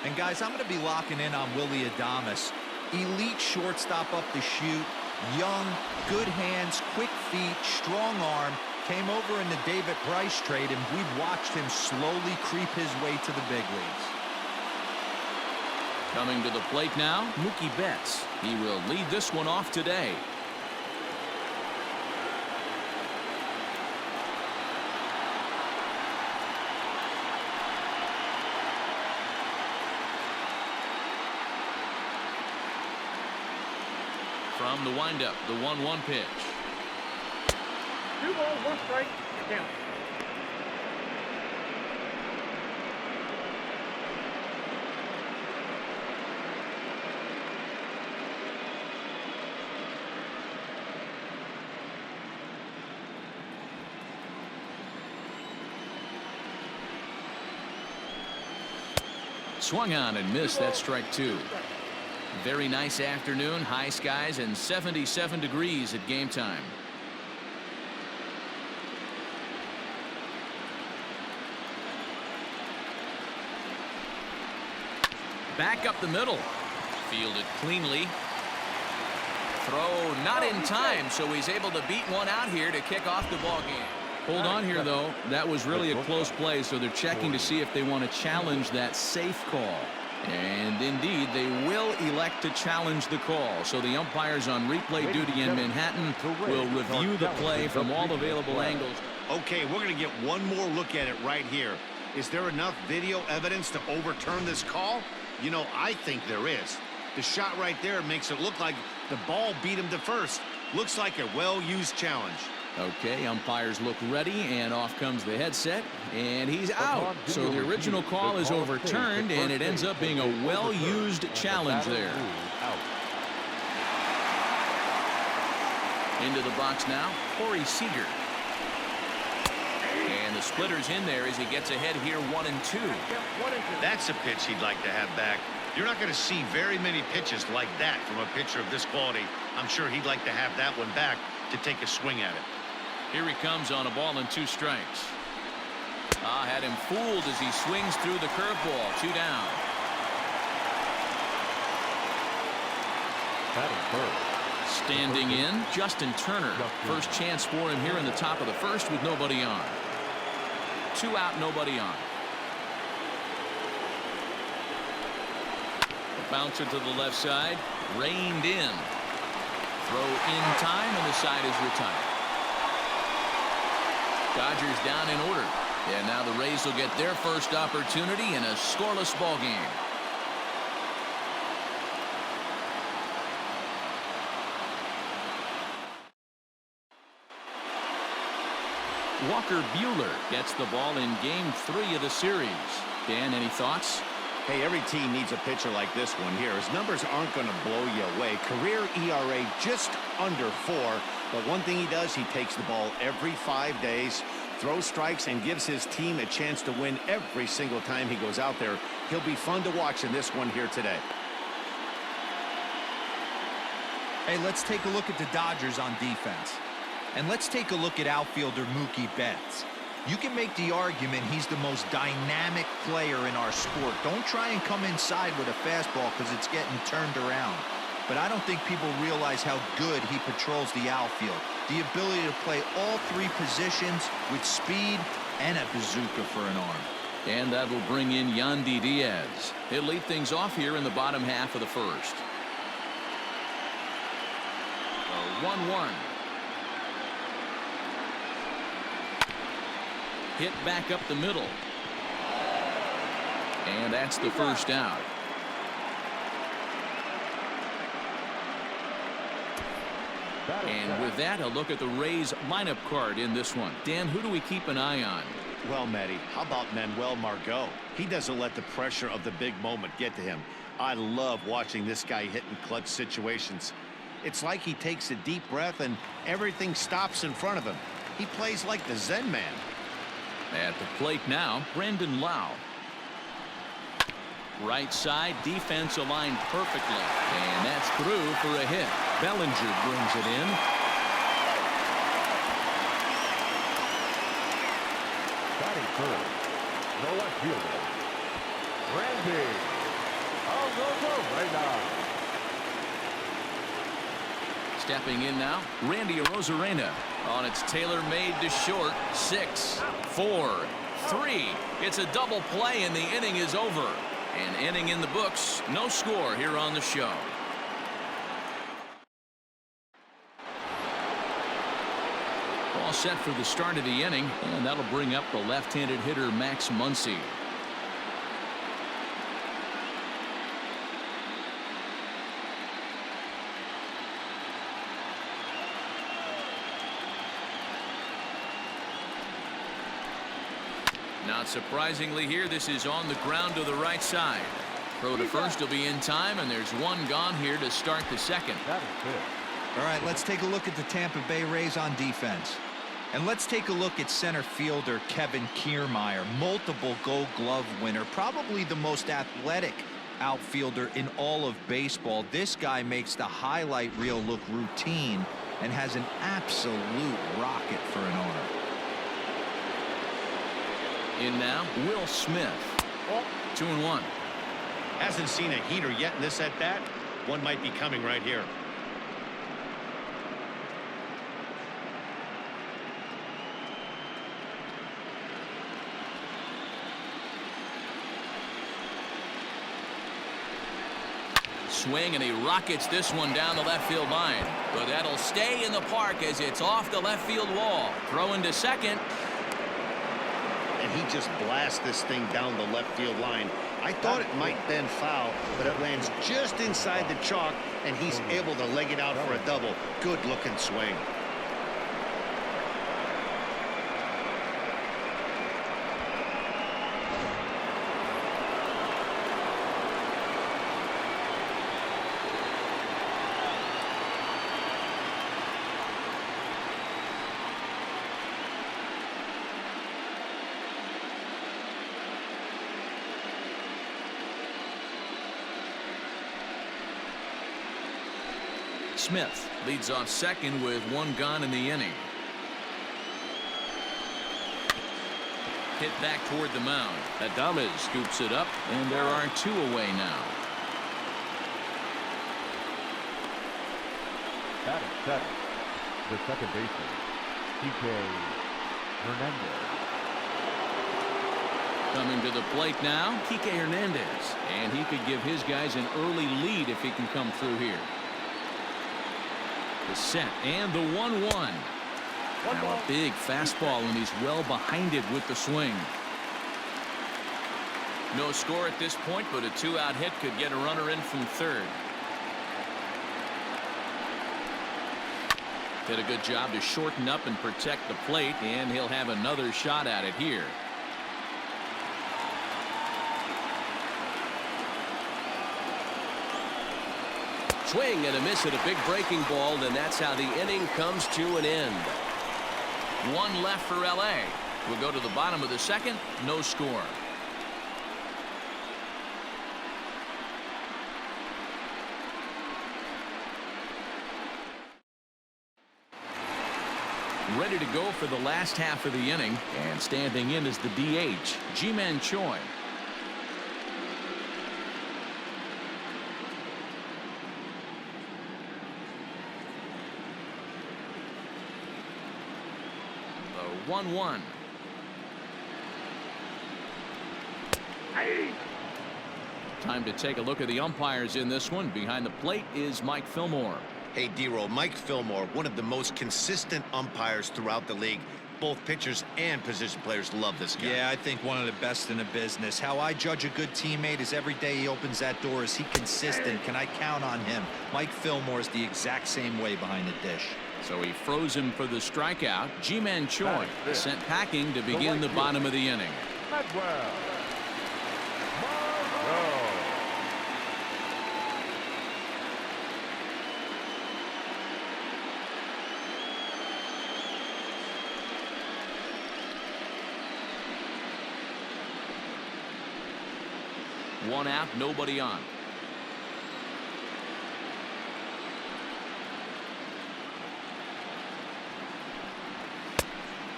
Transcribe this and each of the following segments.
And guys, I'm going to be locking in on Willie Adames. Elite shortstop up the chute, young, good hands, quick feet, strong arm. Came over in the David Price trade, and we've watched him slowly creep his way to the big leagues. Coming to the plate now, Mookie Betts. He will lead this one off today. From the windup, the 1-1 pitch. 2 balls, 1 strike, count. Swung on and missed. That strike 2. Very nice afternoon, high skies and 77 degrees at game time. Back up the middle. Fielded cleanly. Throw not in time, so he's able to beat one out here to kick off the ball game. Hold on here, though. That was really a close play, so they're checking to see if they want to challenge that safe call. And indeed, they will elect to challenge the call. So the umpires on replay duty in Manhattan will review the play from all available angles. Okay, we're going to get one more look at it right here. Is there enough video evidence to overturn this call? You know, I think there is. The shot right there makes it look like the ball beat him to first. Looks like a well-used challenge. Okay, umpires look ready, and off comes the headset, and he's out. So the original call is overturned, and it ends up being a well-used challenge there. Into the box now, Corey Seager. And the splitter's in there as he gets ahead here 1-2. That's a pitch he'd like to have back. You're not going to see very many pitches like that from a pitcher of this quality. I'm sure he'd like to have that one back to take a swing at it. Here he comes on a ball and 2 strikes. Had him fooled as he swings through the curveball. 2 down. Standing in, Justin Turner. First chance for him here in the top of the first with nobody on. 2 out, nobody on. The bouncer to the left side, reined in. Throw in time, and the side is retired. Dodgers down in order. And now the Rays will get their first opportunity in a scoreless ball game. Walker Buehler gets the ball in game 3 of the series. Dan, any thoughts? Hey, every team needs a pitcher like this one here. His numbers aren't going to blow you away. Career ERA just under 4. But one thing he does, he takes the ball every 5 days, throws strikes, and gives his team a chance to win every single time he goes out there. He'll be fun to watch in this one here today. Hey, let's take a look at the Dodgers on defense. And let's take a look at outfielder Mookie Betts. You can make the argument he's the most dynamic player in our sport. Don't try and come inside with a fastball because it's getting turned around. But I don't think people realize how good he patrols the outfield. The ability to play all 3 positions with speed and a bazooka for an arm. And that will bring in Yandy Diaz. He'll lead things off here in the bottom half of the first. 1-1. Hit back up the middle. And that's the first out. And with that, a look at the Rays lineup card in this one. Dan, who do we keep an eye on? Well, Matty, how about Manuel Margot? He doesn't let the pressure of the big moment get to him. I love watching this guy hit in clutch situations. It's like he takes a deep breath and everything stops in front of him. He plays like the Zen man. At the plate now, Brendan Lau. Right side, defense aligned perfectly. And that's through for a hit. Bellinger brings it in. Batting third, the left fielder, Randy Stepping in now, Randy Arozarena. On its tailor-made to short. 6, 4, 3. It's a double play, and the inning is over. An inning in the books. No score here on the show. All set for the start of the inning, and that'll bring up the left-handed hitter Max Muncy. Not surprisingly here, this is on the ground to the right side. Throw to first will be in time, and there's one gone here to start the second. All right, let's take a look at the Tampa Bay Rays on defense. And let's take a look at center fielder Kevin Kiermaier, multiple Gold Glove winner, probably the most athletic outfielder in all of baseball. This guy makes the highlight reel look routine and has an absolute rocket for an arm. In now, Will Smith. 2-1. Hasn't seen a heater yet in this at bat. One might be coming right here. Swing, and he rockets this one down the left field line. But that'll stay in the park as it's off the left field wall. Throwing to second. And he just blasts this thing down the left field line. I thought it might bend foul, but it lands just inside the chalk, and he's able to leg it out for a double. Good looking swing. Smith leads off second with one gone in the inning. Hit back toward the mound. Adames scoops it up, and there are two away now. Batting seven, the second baseman, TK Hernandez. Coming to the plate now, Kike Hernandez, and he could give his guys an early lead if he can come through here. The set and the 1-1. Now a big fastball, and he's well behind it with the swing. No score at this point, but a two-out hit could get a runner in from third. Did a good job to shorten up and protect the plate, and he'll have another shot at it here. Swing and a miss at a big breaking ball, and that's how the inning comes to an end. One left for LA. We'll go to the bottom of the second. No score. Ready to go for the last half of the inning, and standing in is the DH, Ji-Man Choi. The 1-1. Time to take a look at the umpires in this one. Behind the plate is Mike Fillmore. Hey, D-Roll, Mike Fillmore, one of the most consistent umpires throughout the league. Both pitchers and position players love this guy. Yeah, I think one of the best in the business. How I judge a good teammate is every day he opens that door. Is he consistent? Can I count on him? Mike Fillmore is the exact same way behind the dish. So he froze him for the strikeout. Ji-Man Choi sent packing to begin the bottom of the inning. One out, nobody on.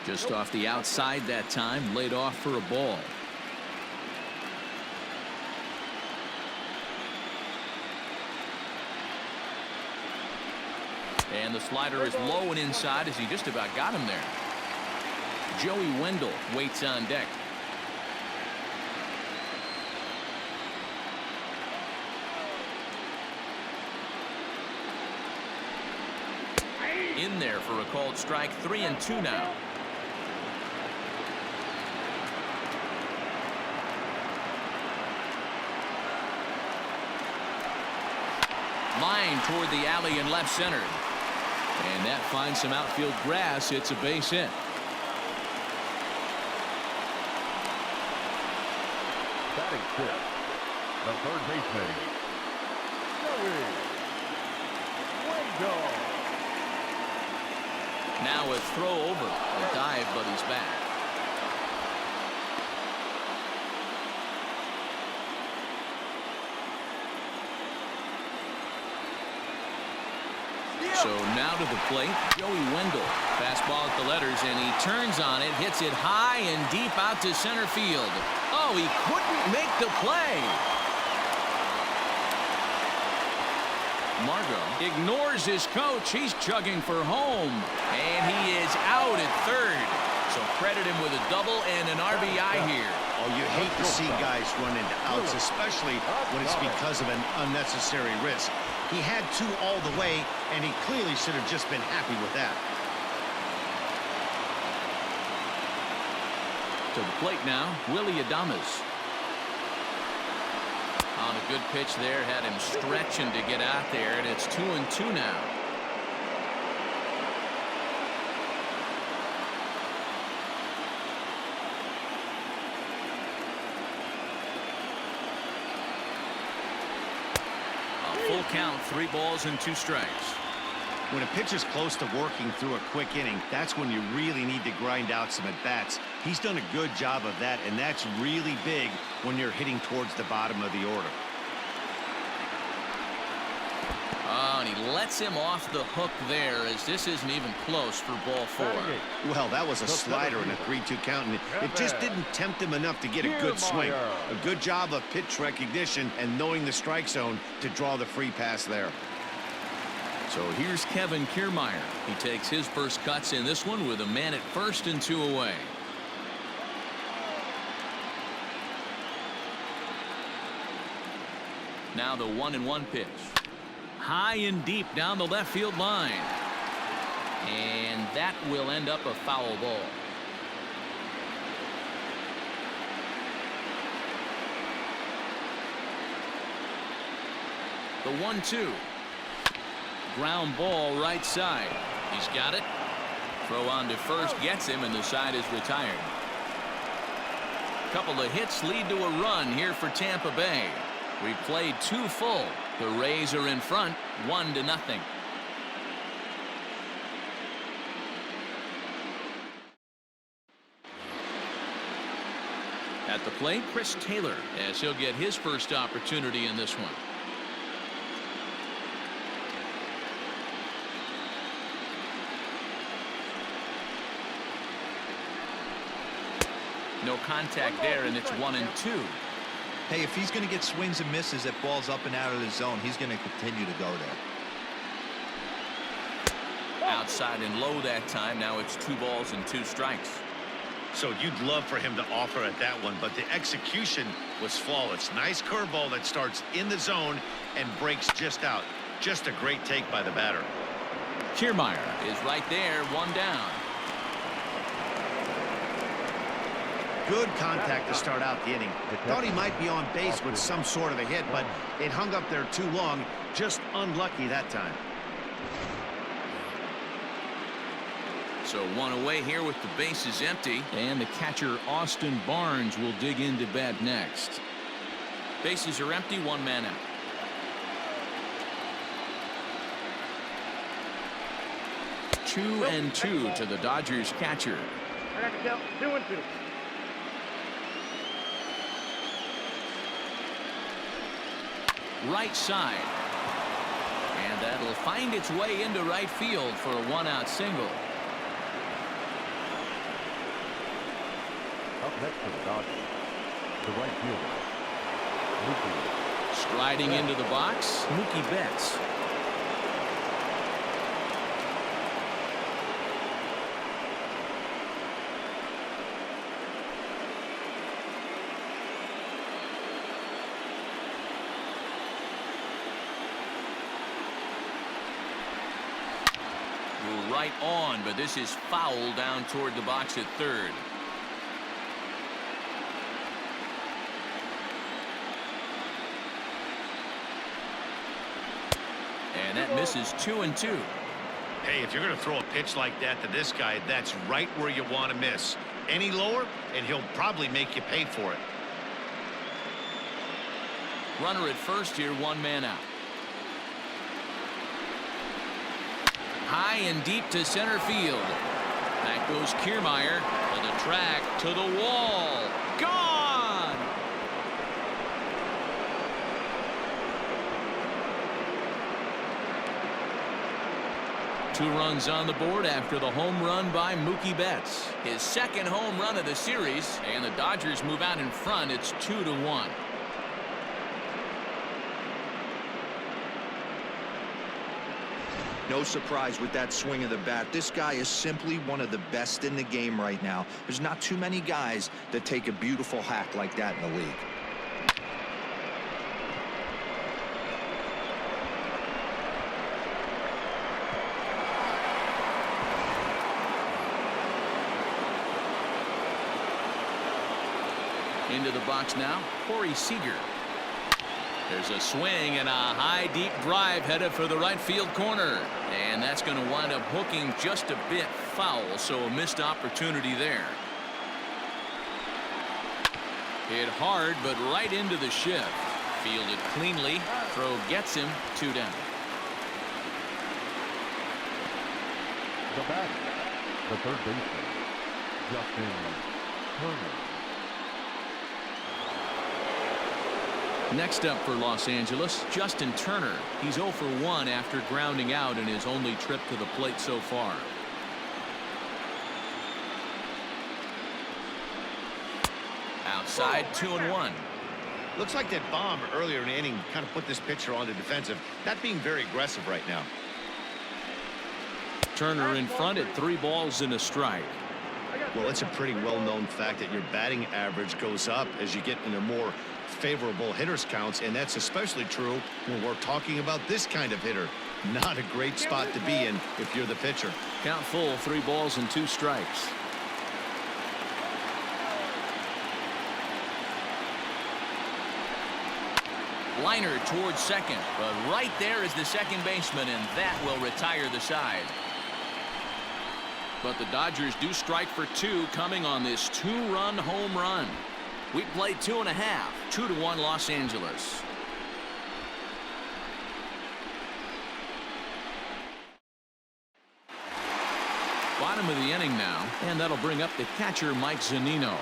Just off the outside that time, laid off for a ball. And the slider is low and inside as he just about got him there. Joey Wendell waits on deck. In there for a called strike. 3-2 now. Line toward the alley and left center. And that finds some outfield grass. It's a base hit. Batting fifth, the third baseman, Joey Wendell. Now a throw over. A dive, but he's back. So now to the plate, Joey Wendell. Fastball at the letters, and he turns on it, hits it high and deep out to center field. Oh, he couldn't make the play. Margot ignores his coach. He's chugging for home, and he is out at third. So credit him with a double and an RBI here. Oh, you hate to see guys run into outs, especially when it's because of an unnecessary risk. He had two all the way, and he clearly should have just been happy with that. To the plate now, Willie Adames. On a good pitch there, had him stretching to get out there, and it's 2-2 now. Full count, 3 balls and 2 strikes. When a pitcher's close to working through a quick inning, that's when you really need to grind out some at-bats. He's done a good job of that, and that's really big when you're hitting towards the bottom of the order. Oh, and he lets him off the hook there, as this isn't even close for ball 4. Well, that was a slider in a 3-2 count, and it just didn't tempt him enough to get a good swing. A good job of pitch recognition and knowing the strike zone to draw the free pass there. So here's Kevin Kiermaier. He takes his first cuts in this one with a man at first and 2 away. Now the 1-1 pitch. High and deep down the left field line. And that will end up a foul ball. The 1-2. Ground ball right side. He's got it. Throw on to first gets him, and the side is retired. Couple of hits lead to a run here for Tampa Bay. We've played 2 full. The Rays are in front, 1-0. At the plate, Chris Taylor, as he'll get his first opportunity in this one. No contact there, and it's 1-2. Hey, if he's going to get swings and misses at balls up and out of the zone, he's going to continue to go there. Outside and low that time. Now it's 2 balls and 2 strikes. So you'd love for him to offer at that one, but the execution was flawless. Nice curveball that starts in the zone and breaks just out. Just a great take by the batter. Kiermaier is right there, 1 down. Good contact to start out the inning. Thought he might be on base with some sort of a hit, but it hung up there too long. Just unlucky that time. So 1 away here with the bases empty, and the catcher Austin Barnes will dig into bat next. Bases are empty, 1 man out. Two and 2 to the Dodgers catcher. I got to count 2-2. Right side. And that'll find its way into right field for a 1-out single. Up next for the Dodgers, the right fielder, Mookie. Striding into the box, Mookie Betts. right on, but this is foul down toward the box at third. And that misses 2-2. Hey, if you're going to throw a pitch like that to this guy, that's right where you want to miss. Any lower, and he'll probably make you pay for it. Runner at first here, one man out. High and deep to center field. Back goes Kiermaier to the track, to the wall. Gone! Two runs on the board after the home run by Mookie Betts. His second home run of the series, and the Dodgers move out in front. It's 2-1. No surprise with that swing of the bat. This guy is simply one of the best in the game right now. There's not too many guys that take a beautiful hack like that in the league. Into the box now, Corey Seager. There's a swing and a high deep drive headed for the right field corner, and that's going to wind up hooking just a bit foul, so a missed opportunity there. Hit hard, but right into the shift. Fielded cleanly. Throw gets him. 2 down. The batter, the third baseman, Justin Turner. Next up for Los Angeles, Justin Turner. He's 0 for 1 after grounding out in his only trip to the plate so far. Outside, 2-1. Looks like that bomb earlier in the inning kind of put this pitcher on the defensive. Not being very aggressive right now. Turner in front at 3 balls and a strike. Well, it's a pretty well-known fact that your batting average goes up as you get into more favorable hitters counts, and that's especially true when we're talking about this kind of hitter. Not a great spot to be in if you're the pitcher. Count full, 3 balls and 2 strikes. Liner towards second, but right there is the second baseman, and that will retire the side. But the Dodgers do strike for 2 coming on this 2-run home run. We played 2.5, 2-1 Los Angeles. Bottom of the inning now, and that'll bring up the catcher Mike Zunino.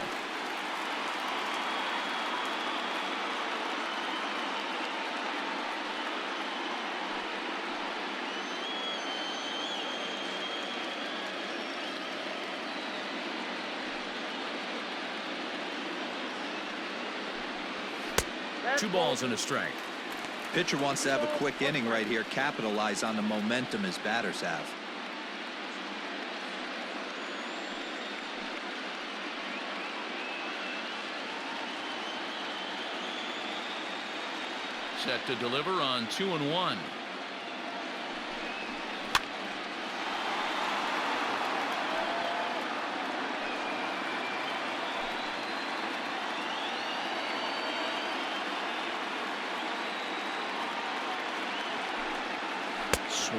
Two balls and a strike. Pitcher wants to have a quick inning right here, capitalize on the momentum his batters have. Set to deliver on 2-1.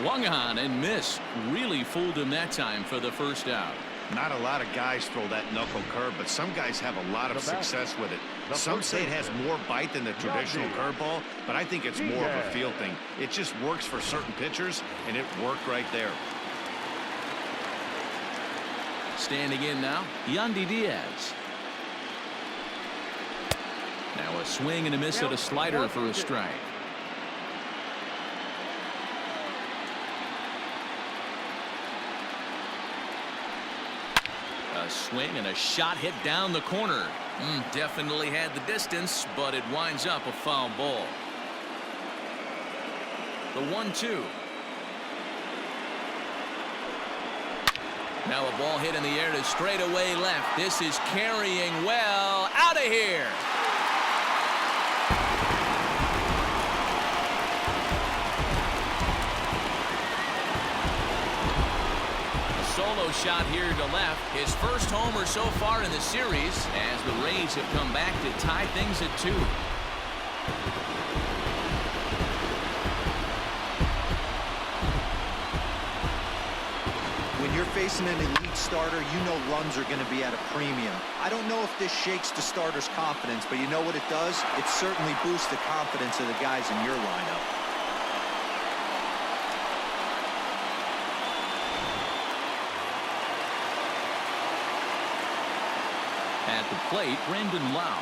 Swung on and missed. Really fooled him that time for the first out. Not a lot of guys throw that knuckle curve, but some guys have a lot of success with it. Some say it has more bite than the traditional curveball, but I think it's more of a feel thing. It just works for certain pitchers, and it worked right there. Standing in now, Yandy Diaz. Now a swing and a miss at a slider for a strike. A swing and a shot hit down the corner. Definitely had the distance, but it winds up a foul ball. The 1-2. Now a ball hit in the air to straightaway left. This is carrying well. Out of here. solo shot here to left. His first homer so far in the series as the Rays have come back to tie things at 2. When you're facing an elite starter, you know runs are going to be at a premium. I don't know if this shakes the starter's confidence, but you know what it does? It certainly boosts the confidence of the guys in your lineup. At the plate, Brandon Lau.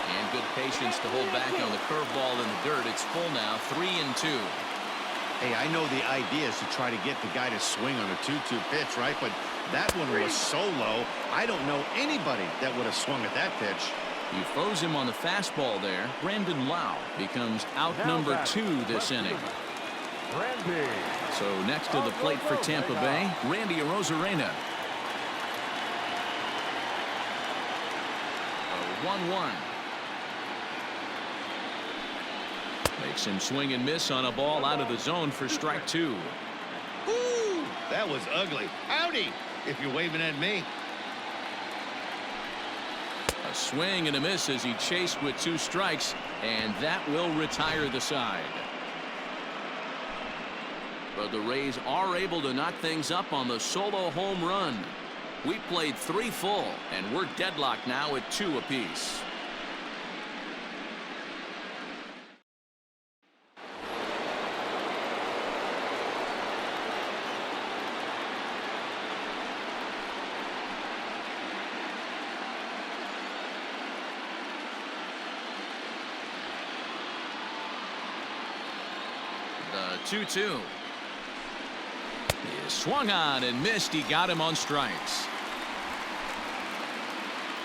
And good patience to hold back on the curveball in the dirt. It's full now, 3-2. Hey, I know the idea is to try to get the guy to swing on a 2-2 pitch, right? But that one was so low, I don't know anybody that would have swung at that pitch. You froze him on the fastball there. Brandon Lau becomes out number 2 this inning. Randy. So next to the plate for Tampa Bay, Randy Arozarena. 1-1. Makes him swing and miss on a ball out of the zone for strike 2. Woo! That was ugly. Howdy, if you're waving at me. A swing and a miss as he chased with 2 strikes, and that will retire the side. But the Rays are able to knock things up on the solo home run. We played 3 full, and we're deadlocked now at 2 apiece. The 2-2. He swung on and missed. He got him on strikes.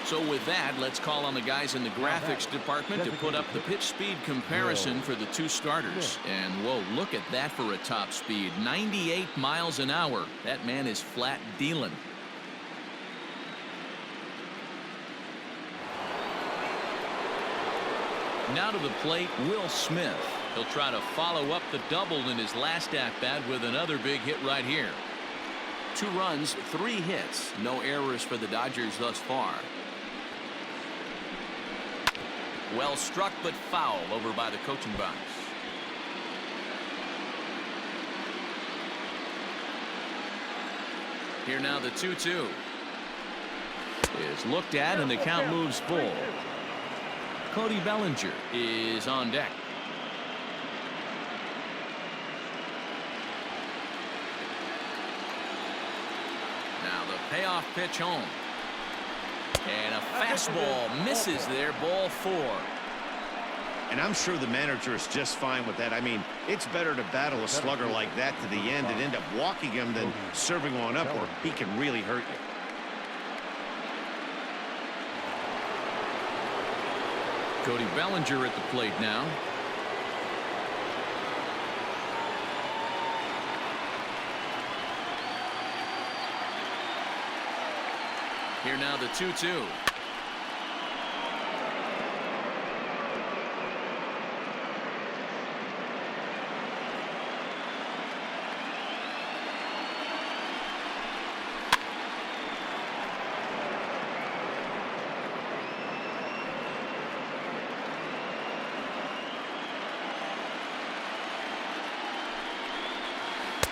So with that, let's call on the guys in the graphics department to put up the pitch speed comparison for the 2 starters. And whoa, look at that for a top speed. 98 miles an hour. That man is flat dealing. Now to the plate, Will Smith. He'll try to follow up the double in his last at-bat with another big hit right here. 2 runs, 3 hits. No errors for the Dodgers thus far. Well struck, but foul over by the coaching box. Here now the 2-2 is looked at, and the count moves full. Cody Bellinger is on deck. Now the payoff pitch home. And a fastball misses there, ball 4. And I'm sure the manager is just fine with that. I mean, it's better to battle a slugger like that to the end and end up walking him than serving one up where he can really hurt you. Cody Bellinger at the plate now. Here now the 2-2.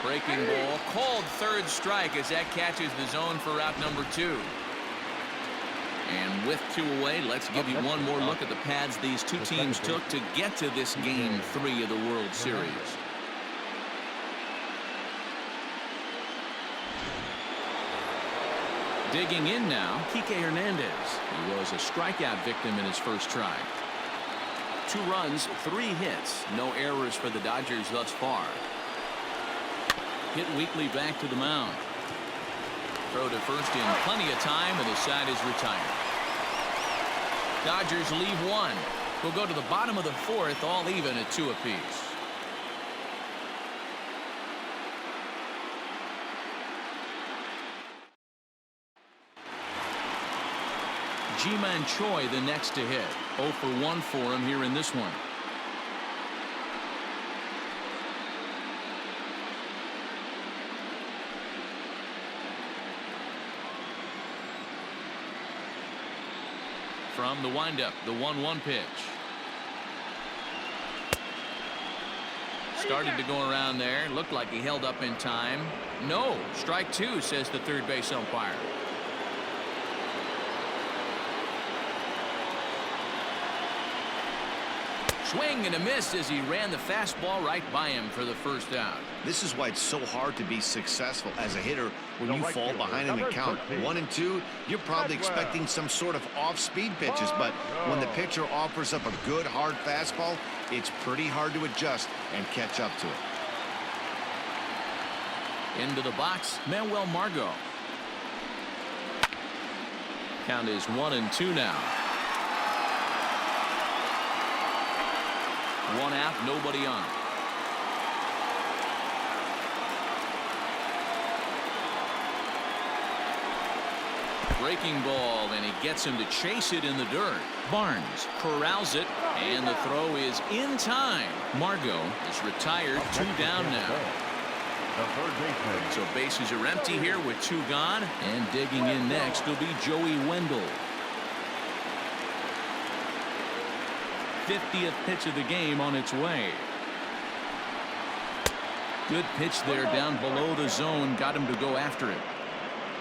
Breaking ball called third strike as that catches the zone for out number 2. And with 2 away, let's give you one more look at the paths these 2 teams took to get to this game 3 of the World Series. Digging in now, Kike Hernandez. He was a strikeout victim in his first try. 2 runs, 3 hits. No errors for the Dodgers thus far. Hit weakly back to the mound. Throw to first in plenty of time, and the side is retired. Dodgers leave 1. We'll go to the bottom of the 4th, all even at 2 apiece. Ji-Man Choi the next to hit. 0 for 1 for him here in this one. From the windup, the 1-1 pitch. Started to go around there. Looked like he held up in time. No, strike two, says the third base umpire. Swing and a miss as he ran the fastball right by him for the first out. This is why it's so hard to be successful as a hitter when you fall behind in the count. 1-2, you're probably expecting some sort of off-speed pitches, but when the pitcher offers up a good hard fastball, it's pretty hard to adjust and catch up to it. Into the box, Manuel Margot. Count is 1-2 now. 1 out, nobody on. Breaking ball, and he gets him to chase it in the dirt. Barnes corrals it, and the throw is in time. Margot is retired, 2 down now. So bases are empty here with 2 gone, and digging in next will be Joey Wendell. 50th pitch of the game on its way. Good pitch there down below the zone, got him to go after it.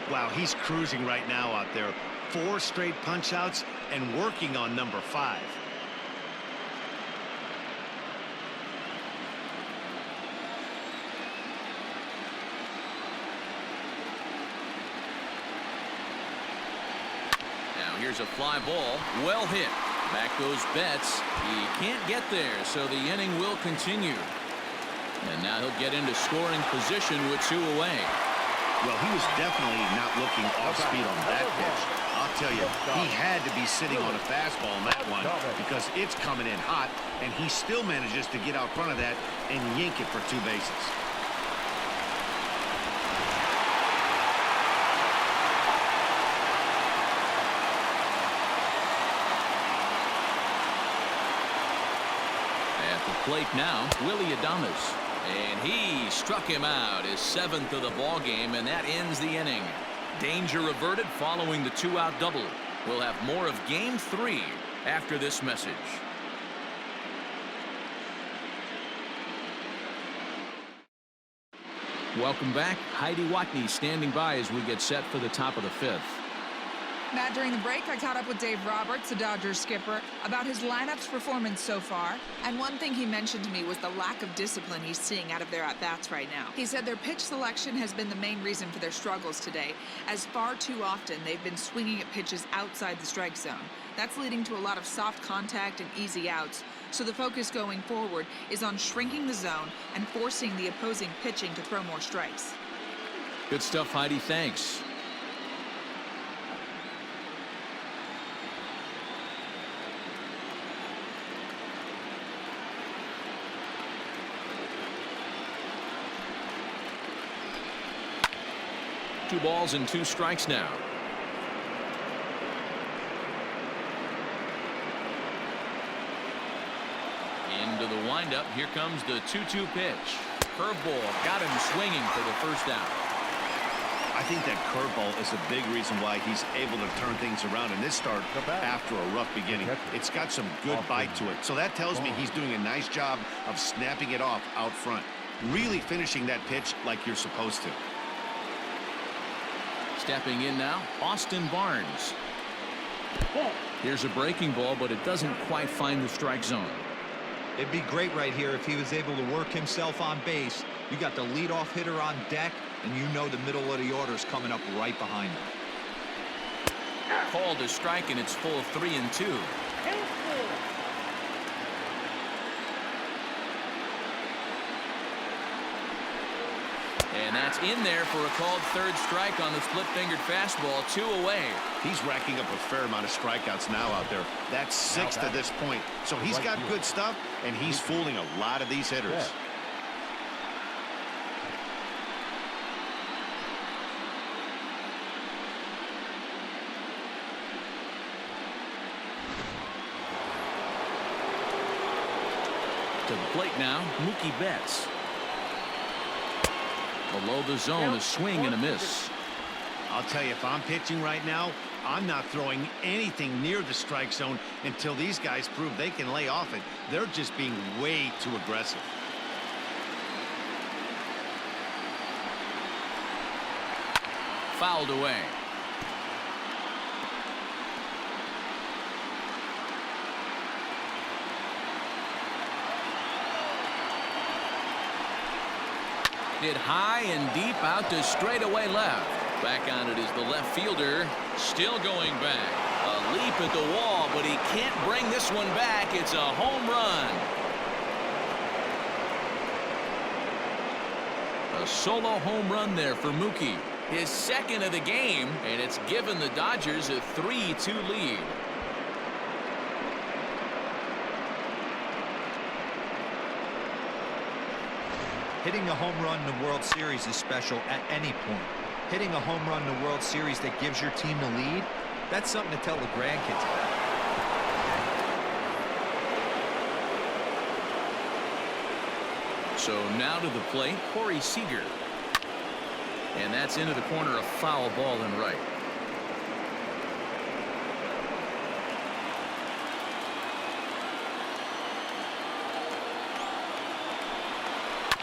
Wow, he's cruising right now out there. 4 straight punch outs and working on number 5. Now here's a fly ball, well hit. Back goes Betts. He can't get there, so the inning will continue. And now he'll get into scoring position with 2 away. Well, he was definitely not looking off speed on that pitch. I'll tell you, he had to be sitting on a fastball on that one because it's coming in hot, and he still manages to get out front of that and yank it for 2 bases. Plate now, Willie Adames. And he struck him out, his 7th of the ball game, and that ends the inning. Danger averted following the 2-out double. We'll have more of Game 3 after this message. Welcome back. Heidi Watney standing by as we get set for the top of the 5th. Matt, during the break, I caught up with Dave Roberts, the Dodgers skipper, about his lineup's performance so far. And one thing he mentioned to me was the lack of discipline he's seeing out of their at-bats right now. He said their pitch selection has been the main reason for their struggles today, as far too often they've been swinging at pitches outside the strike zone. That's leading to a lot of soft contact and easy outs. So the focus going forward is on shrinking the zone and forcing the opposing pitching to throw more strikes. Good stuff, Heidi. Thanks. Two balls and 2 strikes now. Into the windup. Here comes the 2-2 pitch. Curveball got him swinging for the first out. I think that curveball is a big reason why he's able to turn things around in this start after a rough beginning. It's got some good bite to it. So that tells me he's doing a nice job of snapping it off out front. Really finishing that pitch like you're supposed to. Stepping in now, Austin Barnes. Here's a breaking ball, but it doesn't quite find the strike zone. It'd be great right here if he was able to work himself on base. You got the leadoff hitter on deck, and you know the middle of the order's coming up right behind him. Called a strike, and it's full of 3-2. And that's in there for a called 3rd strike on the split-fingered fastball, 2 away. He's racking up a fair amount of strikeouts now out there. That's 6 to this point. So he's got good stuff, and he's fooling a lot of these hitters. To the plate now, Mookie Betts. Below the zone, a swing and a miss. I'll tell you, if I'm pitching right now, I'm not throwing anything near the strike zone until these guys prove they can lay off it. They're just being way too aggressive. Fouled away. Hit high and deep out to straightaway left. Back on it is the left fielder. Still going back. A leap at the wall, but he can't bring this one back. It's a home run. A solo home run there for Mookie. His second of the game, and it's given the Dodgers a 3-2 lead. Hitting a home run in the World Series is special at any point. Hitting a home run in the World Series that gives your team the lead, that's something to tell the grandkids about. So now to the plate, Corey Seager. And that's into the corner, a foul ball and right.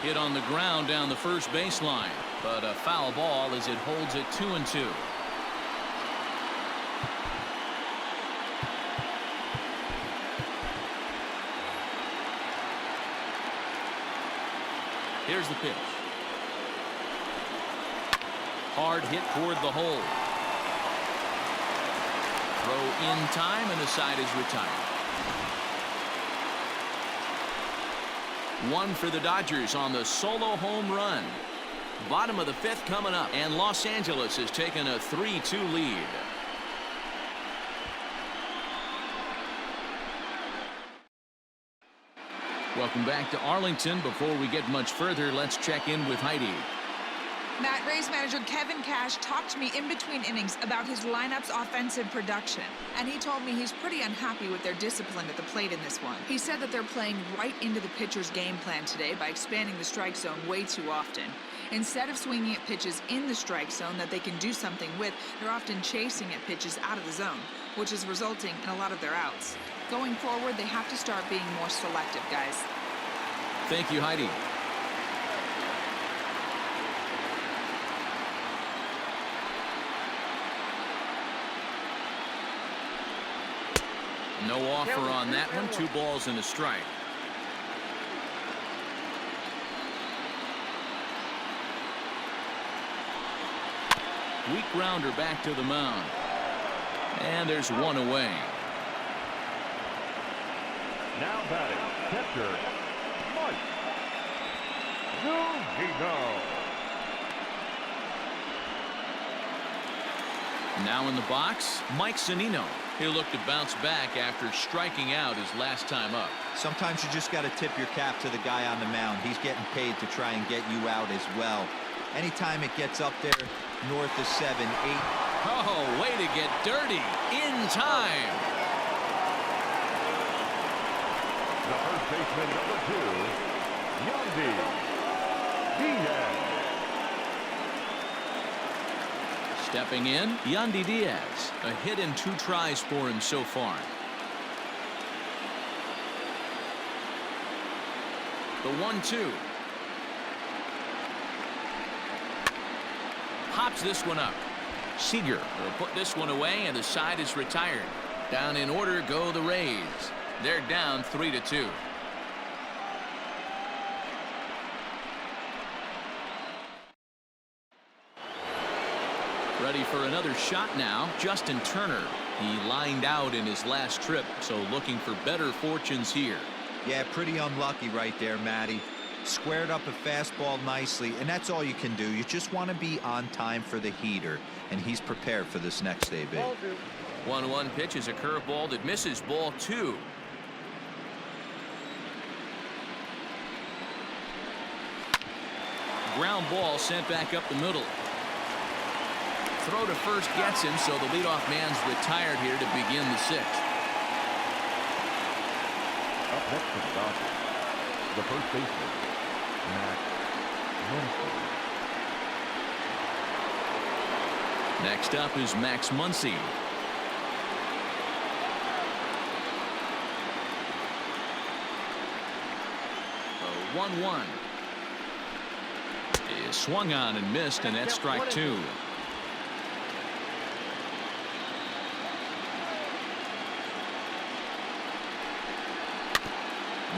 Hit on the ground down the first baseline, but a foul ball as it holds it 2-2. Here's the pitch. Hard hit toward the hole. Throw in time, and the side is retired. One for the Dodgers on the solo home run. Bottom of the fifth coming up, and Los Angeles has taken a 3-2 lead. Welcome back to Arlington. Before we get much further, let's check in with Heidi. Matt, Rays manager Kevin Cash talked to me in between innings about his lineup's offensive production, and he told me he's pretty unhappy with their discipline at the plate in this one. He said that they're playing right into the pitcher's game plan today by expanding the strike zone way too often. Instead of swinging at pitches in the strike zone that they can do something with, they're often chasing at pitches out of the zone, which is resulting in a lot of their outs. Going forward, they have to start being more selective, guys. Thank you, Heidi. No offer on that one. 2 balls and a strike. Weak grounder back to the mound. And there's one away. Now batting, catcher, Mike Zunino. Now in the box, Mike Zunino. He'll look to bounce back after striking out his last time up. Sometimes you just got to tip your cap to the guy on the mound. He's getting paid to try and get you out as well. Anytime it gets up there north of 7, 8. Oh, way to get dirty in time. The first baseman, number 2, Yandy Diaz. Stepping in, Yandy Diaz. A hit in 2 tries for him so far. The 1-2. Pops this one up. Seager will put this one away, and the side is retired. Down in order go the Rays. They're down 3-2. Ready for another shot now, Justin Turner. He lined out in his last trip, so looking for better fortunes here. Yeah, pretty unlucky right there, Matty. Squared up a fastball nicely, and that's all you can do. You just want to be on time for the heater, and he's prepared for this next AB. 1-1 pitch is a curveball that misses, ball 2. Ground ball sent back up the middle. Throw to first gets him, so the leadoff man's retired here to begin the 6th. Up next for the Dodgers, the first baseman, Max Muncy. Next up is Max Muncy. 1-1. Is swung on and missed, and that's strike two.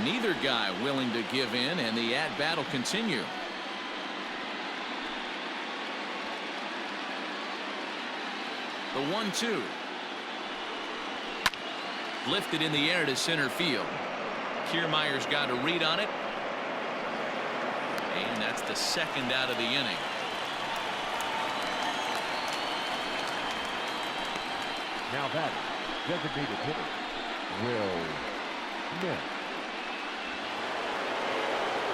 Neither guy willing to give in, and the at-bat will continue. The 1-2. Lifted in the air to center field. Kiermaier's got a read on it. And that's the second out of the inning. Now that designated hitter, Will Smith.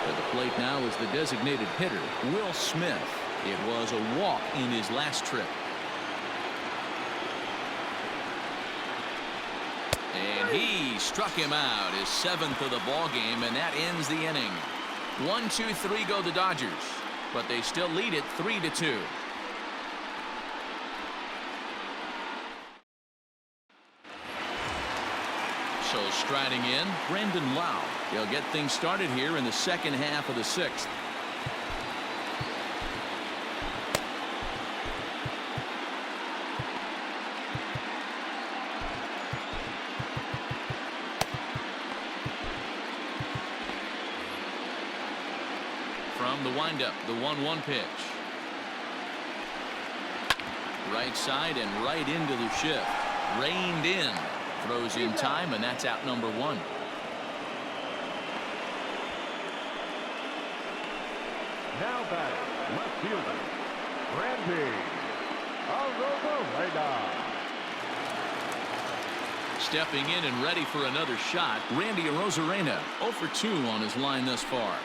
At the plate now is the designated hitter, Will Smith. It was a walk in his last trip. And he struck him out, his seventh of the ball game, and that ends the inning. 1-2-3 go the Dodgers, but they still lead it 3-2. So striding in, Brandon Lau. He'll get things started here in the second half of the sixth. From the windup, the 1-1 pitch. Right side and right into the shift. Reined in. Throws in time, and that's out number one. Now batting, left fielder, Randy Arozarena. Stepping in and ready for another shot, Randy Arozarena, 0 for 2 on his line thus far.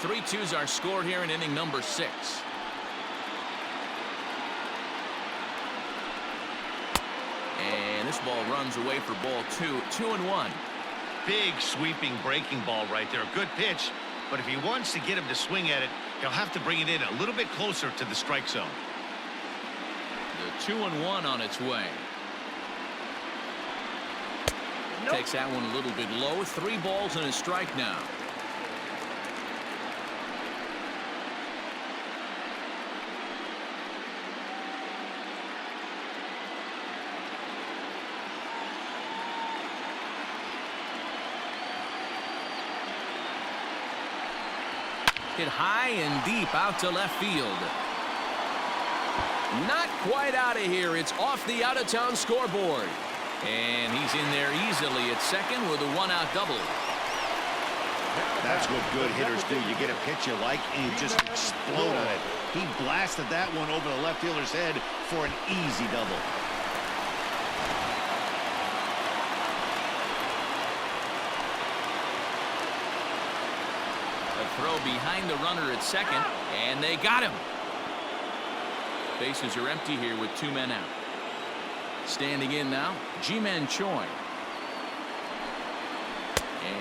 3-2's our score here in inning number 6. And this ball runs away for ball 2. 2-1. Big sweeping breaking ball right there. A good pitch, but if he wants to get him to swing at it, he'll have to bring it in a little bit closer to the strike zone. The 2-1 on its way. Nope. Takes that one a little bit low. 3 balls and a strike now. Hit high and deep out to left field. Not quite out of here. It's off the out-of-town scoreboard. And he's in there easily at second with a 1-out double. That's what good hitters do. You get a pitch you like and you just explode on it. He blasted that one over the left fielder's head for an easy double. Throw behind the runner at second, and they got him. Bases are empty here with 2 men out. Standing in now, Ji-Man Choi.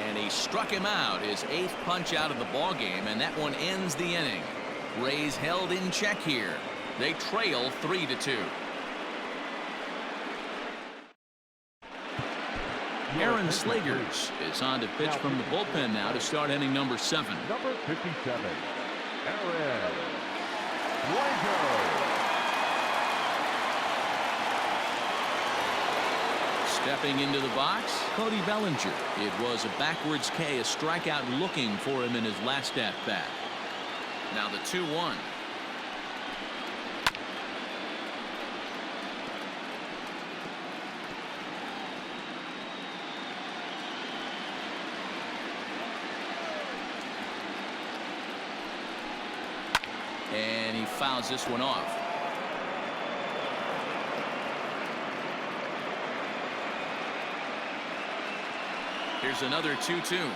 And he struck him out, his 8th punch out of the ball game, and that one ends the inning. Rays held in check here. They trail 3-2. Aaron Slegers is on to pitch from the bullpen now to start inning number 7. Number 57, Aaron Slegers. Stepping into the box, Cody Bellinger. It was a backwards K, a strikeout looking for him in his last at-bat. Now the 2-1. And he fouls this one off. Here's another 2-2.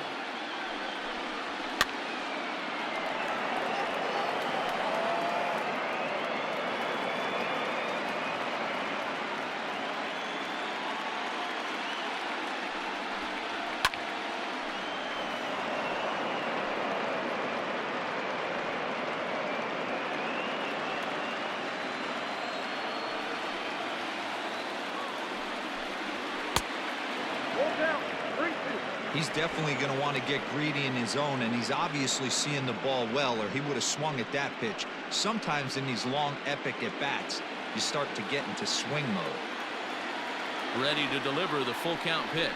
Hold down. 3-2. He's definitely going to want to get greedy in his own, and he's obviously seeing the ball well, or he would have swung at that pitch. Sometimes in these long, epic at-bats, you start to get into swing mode. Ready to deliver the full count pitch.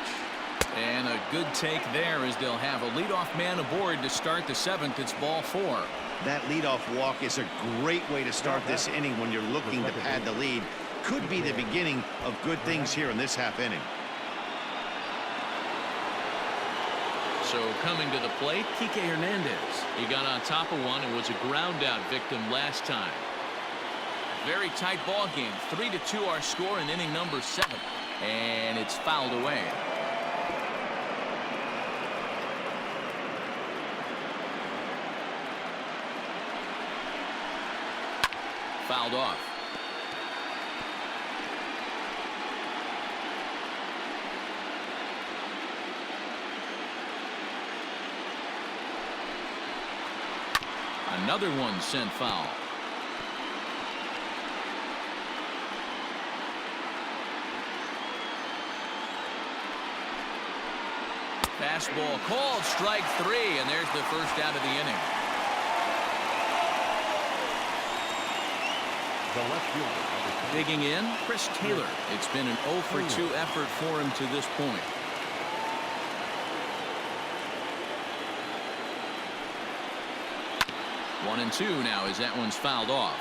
And a good take there as they'll have a leadoff man aboard to start the seventh. It's ball 4. That leadoff walk is a great way to start this inning when you're looking to pad the lead. Could be the beginning of good things here in this half inning. So coming to the plate, Kike Hernandez. He got on top of one and was a ground out victim last time. Very tight ball game. 3-2 our score in inning number 7. And it's fouled away. Fouled off. Another one sent foul. Fastball called, strike 3, and there's the first out of the inning. The left fielder. Digging in, Chris Taylor. It's been an 0 for 2 effort for him to this point. One and 2 now as that one's fouled off.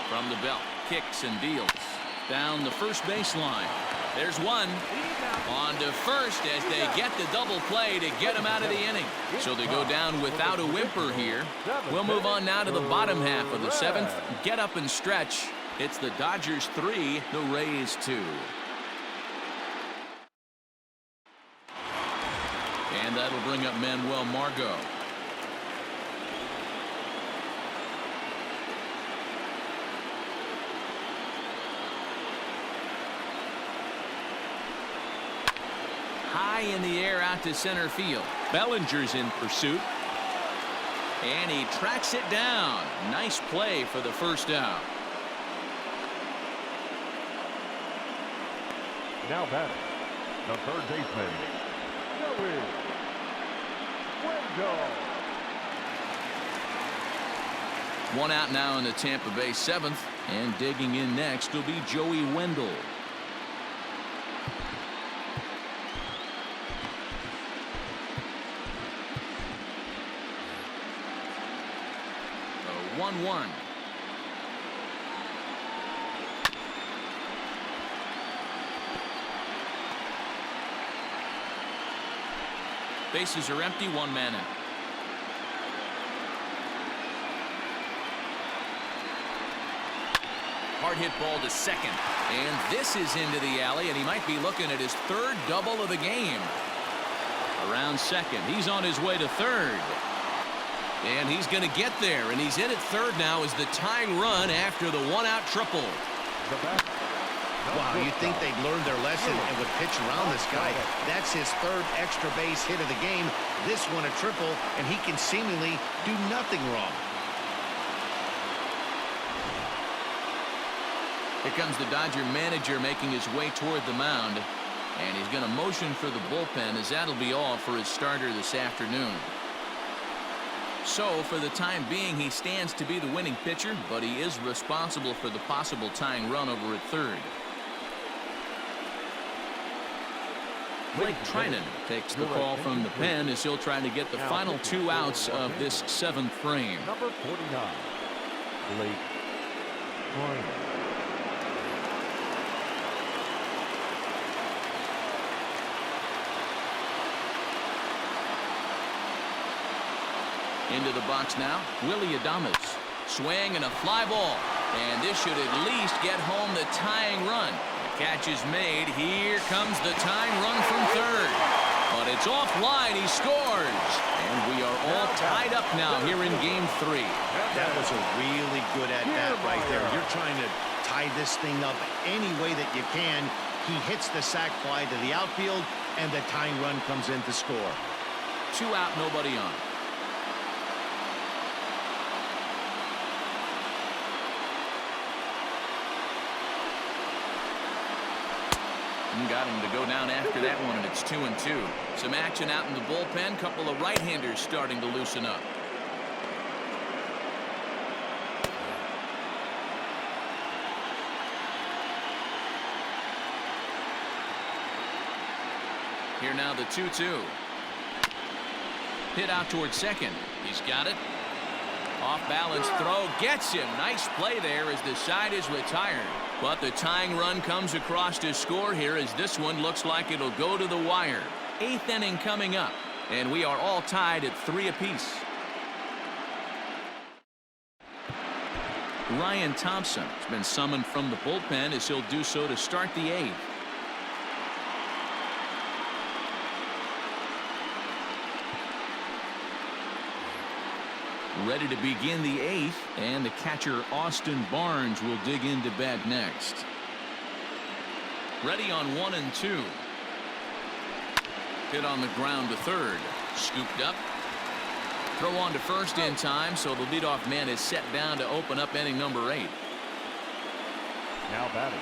From the belt, kicks and deals. Down the first baseline. There's one. On to first as they get the double play to get him out of the inning. So they go down without a whimper here. We'll move on now to the bottom half of the 7th. Get up and stretch. It's the Dodgers 3, the Rays 2. And that'll bring up Manuel Margot. High in the air out to center field. Bellinger's in pursuit. And he tracks it down. Nice play for the first out. Now batting, the third baseman, Joey Wendell. One out now in the Tampa Bay 7th. And digging in next will be Joey Wendell. A 1-1. Bases are empty, 1 man out. Hard hit ball to second. And this is into the alley, and he might be looking at his 3rd double of the game. Around second. He's on his way to 3rd. And he's going to get there, and he's in at 3rd now as the tying run after the 1-out triple. Wow, you'd think they'd learned their lesson and would pitch around this guy. That's his 3rd extra base hit of the game. This one a triple, and he can seemingly do nothing wrong. Here comes the Dodger manager making his way toward the mound. And he's going to motion for the bullpen as that'll be all for his starter this afternoon. So for the time being, he stands to be the winning pitcher, but he is responsible for the possible tying run over at 3rd. Blake Trinan takes the call from the pen as he'll try to get the final 2 outs of this 7th frame. Number 49, Blake Trinan. Into the box now, Willie Adames. Swing and a fly ball. And this should at least get home the tying run. The catch is made. Here comes the tying run from 3rd. But it's offline. He scores. And we are all tied up now here in game 3. That was a really good at-bat right there. You're trying to tie this thing up any way that you can. He hits the sac fly to the outfield, and the tying run comes in to score. 2 out, nobody on. And got him to go down after that one, and it's 2-2. Some action out in the bullpen. Couple of right-handers starting to loosen up. Here now the 2-2. Hit out towards second. He's got it. Off balance throw gets him. Nice play there as the side is retired. But the tying run comes across to score here as this one looks like it'll go to the wire. 8th inning coming up, and we are all tied at 3 apiece. Ryan Thompson has been summoned from the bullpen as he'll do so to start the 8th. Ready to begin the 8th, and the catcher Austin Barnes will dig into bat next. Ready on 1 and 2. Hit on the ground to third. Scooped up. Throw on to first in time, so the leadoff man is set down to open up inning number 8. Now batting.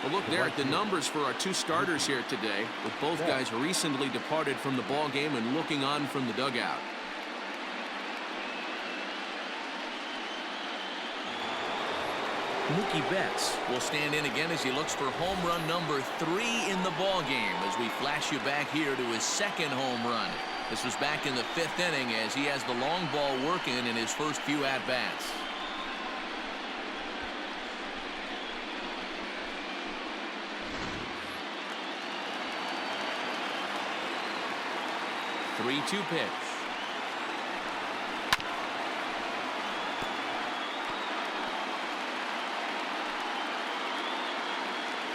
Well, look there at the numbers for our 2 starters here today, with both guys recently departed from the ball game and looking on from the dugout. Mookie Betts will stand in again as he looks for home run number 3 in the ball game as we flash you back here to his 2nd home run. This was back in the 5th inning as he has the long ball working in his first few at-bats. Three-two pitch.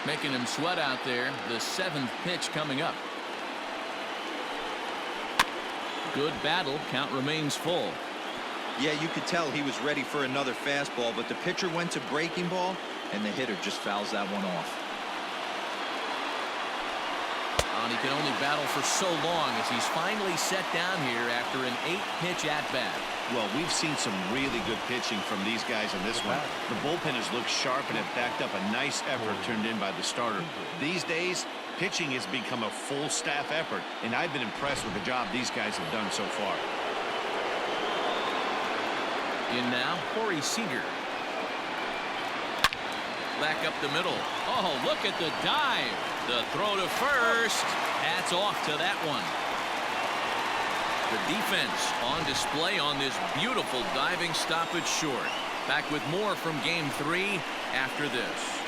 Making him sweat out there. The 7th pitch coming up. Good battle. Count remains full. Yeah, you could tell he was ready for another fastball, but the pitcher went to breaking ball, and the hitter just fouls that one off. And he can only battle for so long as he's finally set down here after an 8-pitch at-bat. Well, we've seen some really good pitching from these guys in this one. The bullpen has looked sharp and have backed up a nice effort turned in by the starter. These days, pitching has become a full staff effort, and I've been impressed with the job these guys have done so far. In now, Corey Seager. Back up the middle. Oh, look at the dive. The throw to first. Hats off to that one. The defense on display on this beautiful diving stoppage short. Back with more from Game 3 after this.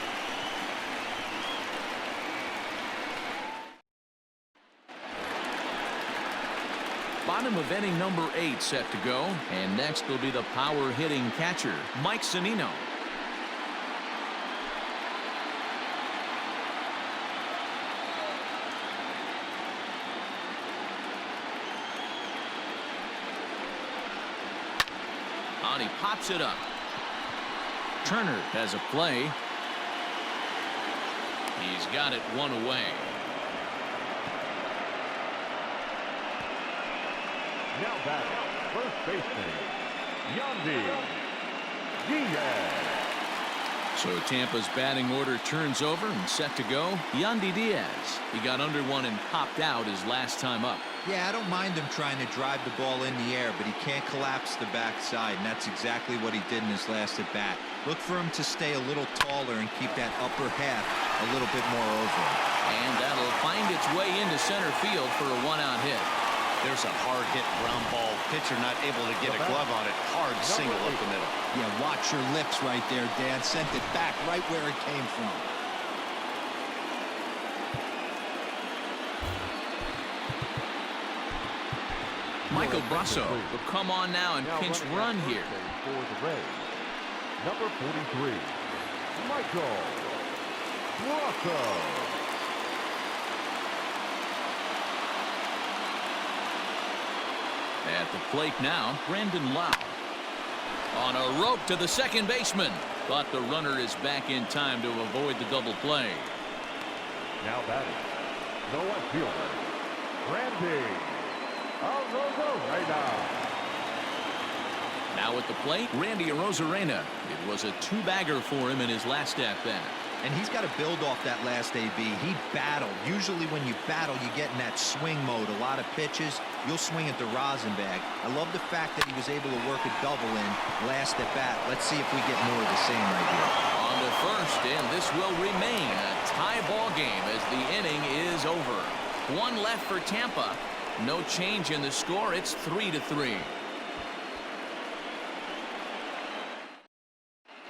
Bottom of inning number 8 set to go. And next will be the power hitting catcher, Mike Zunino. He pops it up. Turner has a play. He's got it one away. Now back, first baseman, Yandy Diaz. So Tampa's batting order turns over and set to go. Yandy Diaz. He got under one and popped out his last time up. Yeah, I don't mind him trying to drive the ball in the air, but he can't collapse the backside, and that's exactly what he did in his last at bat. Look for him to stay a little taller and keep that upper half a little bit more over him. And that'll find its way into center field for a 1-out hit. There's a hard hit ground ball. Pitcher not able to get a glove on it. Hard single up the middle. Yeah, watch your lips right there, Dad. Sent it back right where it came from. Michael Brasso will come on now and pinch run here. For the Rays, number 43, Michael Brasso. At the plate now, Brandon Lau. On a rope to the second baseman, but the runner is back in time to avoid the double play. Now batting, the left fielder, Randy Arozarena. Now at the plate, Randy Arozarena. It was a 2-bagger for him in his last at-bat. And he's got to build off that last AB. He battled. Usually when you battle, you get in that swing mode. A lot of pitches, you'll swing at the rosin bag. I love the fact that he was able to work a double in last at bat. Let's see if we get more of the same right here. On to first, and this will remain a tie ball game as the inning is over. One left for Tampa. No change in the score. It's 3-3.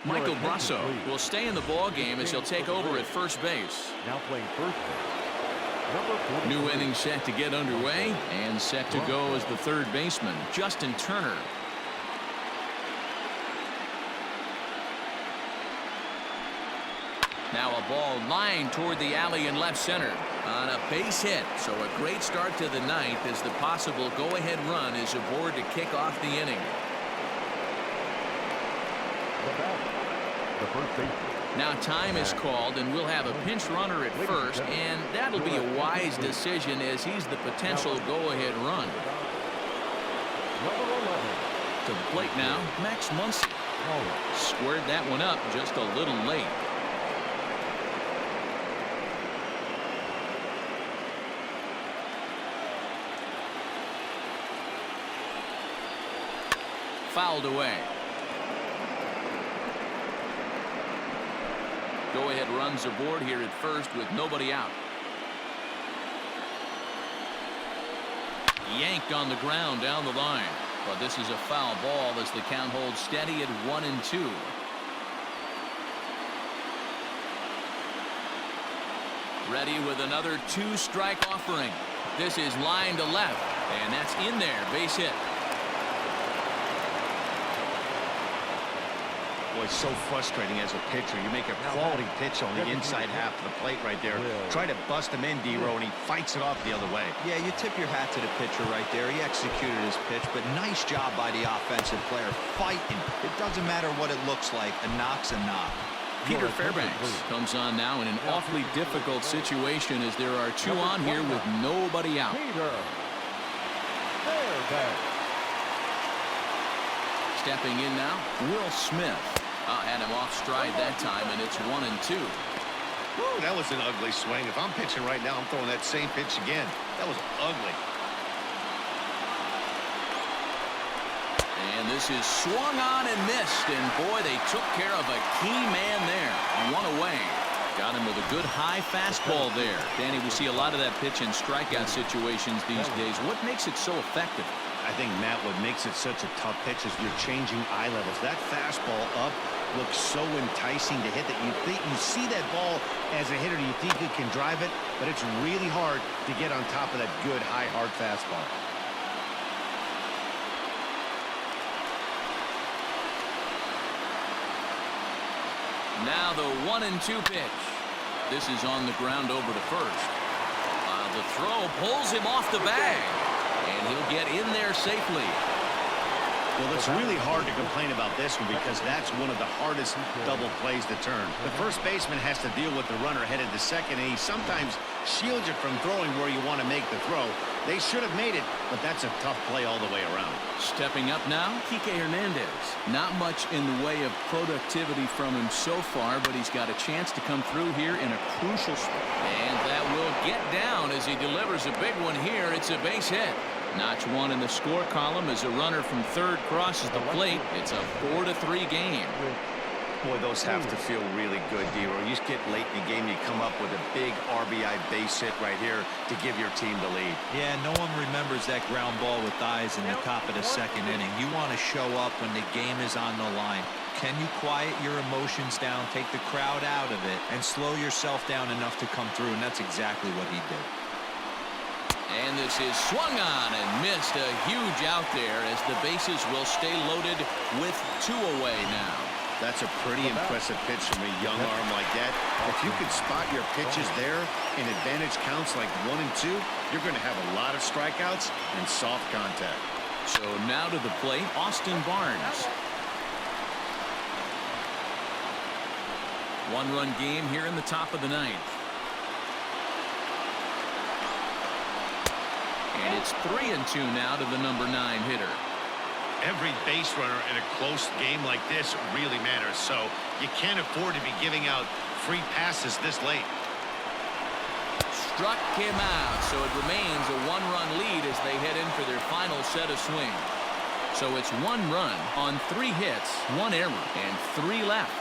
Michael Brasso will stay in the ball game as he'll take over at first base. Now playing first base. Number 40. New inning set to get underway and set to go as the third baseman, Justin Turner. Now a ball lined toward the alley in left center on a base hit. So a great start to the ninth as the possible go-ahead run is aboard to kick off the inning. The first baseman. Now time is called and we'll have a pinch runner at first, and that'll be a wise decision as he's the potential go-ahead run. Number 11. To the plate now, Max Muncy. Squared that one up just a little late. Fouled away. Go-ahead runs aboard here at first with nobody out. Yanked on the ground down the line. But this is a foul ball as the count holds steady at 1-2. Ready with another two-strike offering. This is line to left, and that's in there. Base hit. Boy, it's so frustrating as a pitcher. You make a quality pitch on the inside half of the plate right there. Try to bust him in, D-Row, and he fights it off the other way. Yeah, you tip your hat to the pitcher right there. He executed his pitch, but nice job by the offensive player fighting. It doesn't matter what it looks like. A knock's a knock. Peter Fairbanks comes on now in an awfully difficult situation as there are two on here with nobody out. Peter Fairbanks. Stepping in now, Will Smith. Had him off stride that time, and it's 1-2. Woo, that was an ugly swing. If I'm pitching right now, I'm throwing that same pitch again. That was ugly. And this is swung on and missed, and boy, they took care of a key man there. One away. Got him with a good high fastball there. Danny, we see a lot of that pitch in strikeout situations these days. What makes it so effective? I think, Matt, what makes it such a tough pitch is you're changing eye levels. That fastball up looks so enticing to hit that you see that ball as a hitter, you think you can drive it, but it's really hard to get on top of that good high hard fastball. Now the 1-2 pitch. This is on the ground over to first. The throw pulls him off the bag, and he'll get in there safely. Well, it's really hard to complain about this one because that's one of the hardest double plays to turn. The first baseman has to deal with the runner headed to second, and he sometimes shields you from throwing where you want to make the throw. They should have made it, but that's a tough play all the way around. Stepping up now, Kike Hernandez. Not much in the way of productivity from him so far, but he's got a chance to come through here in a crucial spot. And that will get down as he delivers a big one here. It's a base hit. Notch one in the score column as a runner from third crosses the plate. It's a 4-3 game. Boy, those have to feel really good, D-Row. You just get late in the game, you come up with a big RBI base hit right here to give your team the lead. Yeah, no one remembers that ground ball with eyes in the top of the second inning. You want to show up when the game is on the line. Can you quiet your emotions down, take the crowd out of it, and slow yourself down enough to come through? And that's exactly what he did. And this is swung on and missed. A huge out there as the bases will stay loaded with two away now. That's a pretty impressive pitch from a young arm like that. If you could spot your pitches there in advantage counts like 1 and 2, you're going to have a lot of strikeouts and soft contact. So now to the plate, Austin Barnes. One-run game here in the top of the ninth. And it's 3-2 now to the number 9 hitter. Every base runner in a close game like this really matters, so you can't afford to be giving out free passes this late. Struck him out, so it remains a one-run lead as they head in for their final set of swings. So it's 1 run on 3 hits, 1 error, and 3 left.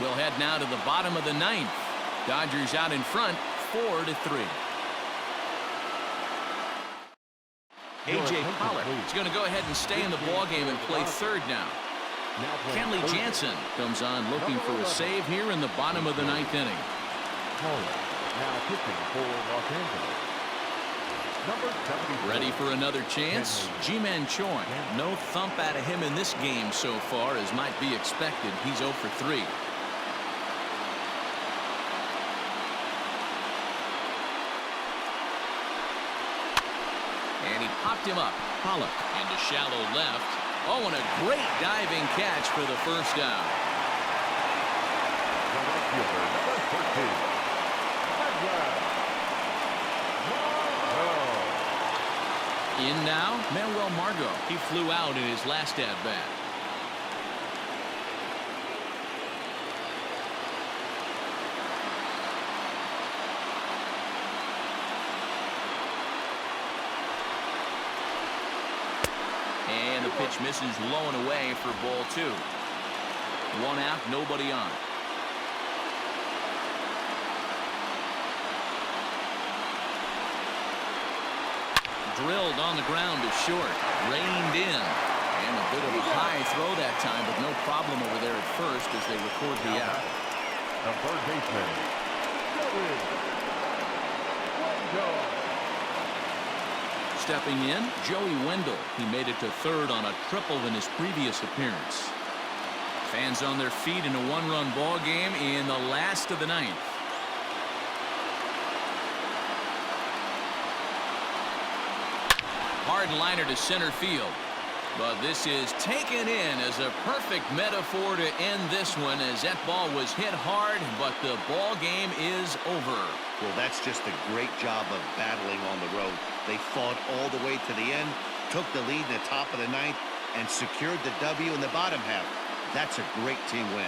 We'll head now to the bottom of the 9th. Dodgers out in front, 4-3. A.J. Pollock is going to go ahead and stay in the ballgame and play third now. Kenley Jansen comes on looking for a save here in the bottom of the 9th inning. Pollock now pitching for Los Angeles. Number 74. Ready for another chance? Ji-Man Choi. No thump out of him in this game so far, as might be expected. He's 0 for 3. And he popped him up. Pollock into shallow left. Oh, and a great diving catch for the first out. The right fielder, number 13. In now, Manuel Margot. He flew out in his last at-bat. And the pitch misses low and away for ball 2. 1 out, nobody on. Drilled on the ground to short. Reined in. And a bit of a high throw that time, but no problem over there at first as they record the out. The third baseman, Stepping in, Joey Wendell. He made it to third on a triple in his previous appearance. Fans on their feet in a 1-run ball game in the last of the 9th. Hard liner to center field. But this is taken in as a perfect metaphor to end this one, as that ball was hit hard, but the ball game is over. Well, that's just a great job of battling on the road. They fought all the way to the end, took the lead in the top of the 9th, and secured the W in the bottom half. That's a great team win.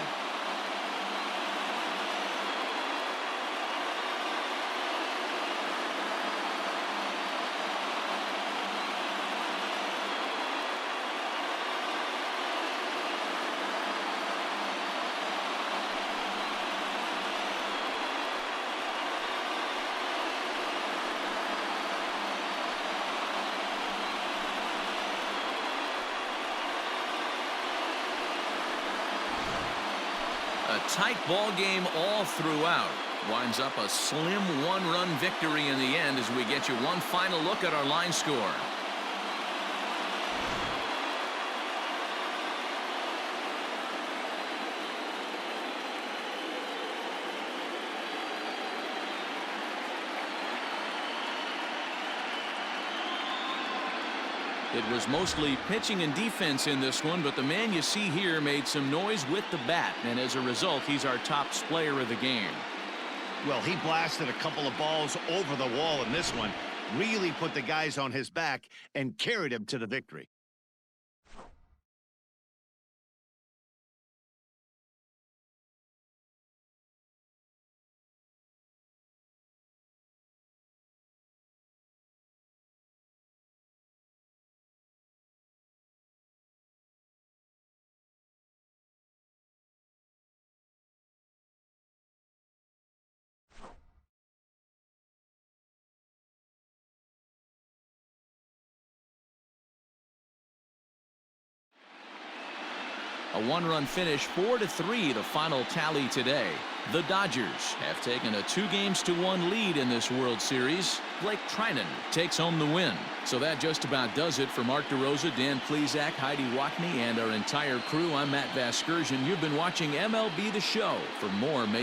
A tight ball game all throughout. Winds up a slim 1-run victory in the end as we get you one final look at our line score. It was mostly pitching and defense in this one, but the man you see here made some noise with the bat, and as a result, he's our top player of the game. Well, he blasted a couple of balls over the wall in this one, really put the guys on his back and carried him to the victory. A 1-run finish, 4-3, the final tally today. The Dodgers have taken a 2-1 lead in this World Series. Blake Trinan takes home the win. So that just about does it for Mark DeRosa, Dan Plesac, Heidi Watney, and our entire crew. I'm Matt Vasgersian. You've been watching MLB The Show. For more, make